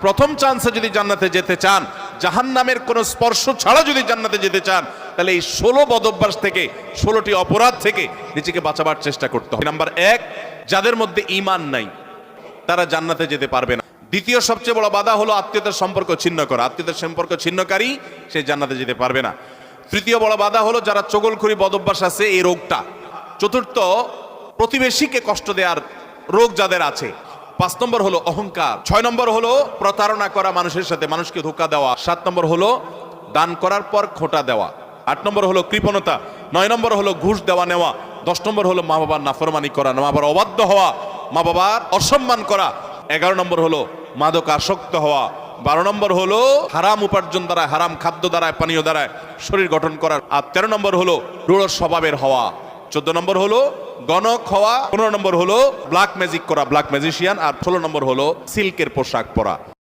প্রথম চান্সে যদি জান্নাতে যেতে চান, জাহান্নামের কোনো স্পর্শ ছাড়া যদি জান্নাতে যেতে চান, তাহলে এই 16 বদঅভ্যাস থেকে, 16টি অপরাধ থেকে নিজেকে বাঁচাবার চেষ্টা করতে হবে। নাম্বার 1, যাদের মধ্যে ঈমান নাই তারা জান্নাতে যেতে পারবে না। দ্বিতীয় সবচেয়ে বড় বাধা হলো আত্মীয়তার সম্পর্ক ছিন্ন করা। আত্মীয়তার সম্পর্ক ছিন্নকারী সে জান্নাতে যেতে পারবে না। তৃতীয় বড় বাধা হলো যারা চগলখড়ি বদঅভ্যাস আছে, এই রোগটা। চতুর্থ, প্রতিবেশীকে কষ্ট দেওয়ার রোগ যাদের আছে। 5 নম্বর হলো অহংকার। 6 নম্বর হলো প্রতারণা করা, মানুষের সাথে মানুষকে ধোঁকা দেওয়া। 7 নম্বর হলো দান করার পর খোঁটা দেওয়া। 8 নম্বর হলো কৃপণতা। 9 নম্বর হলো ঘুষ দেওয়া নেওয়া। 10 নম্বর হলো মা বাবার নাফরমানি করা, মা বাবার অবাধ্য হওয়া, মা বাবার অসম্মান করা। 11 নম্বর হলো মাদক আসক্ত হওয়া। 12 নম্বর হলো হারাম উপার্জন দ্বারা, হারাম খাদ্য দ্বারা, পানীয় দ্বারা শরীর গঠন করা। আর 13 নম্বর হলো রূঢ় স্বভাবের হওয়া। 14 নম্বর হলো গণক হওয়া। 15 নম্বর হলো ব্ল্যাক ম্যাজিক করা, ব্ল্যাক ম্যাজিশিয়ান। আর 16 নম্বর হলো সিল্কের পোশাক পরা।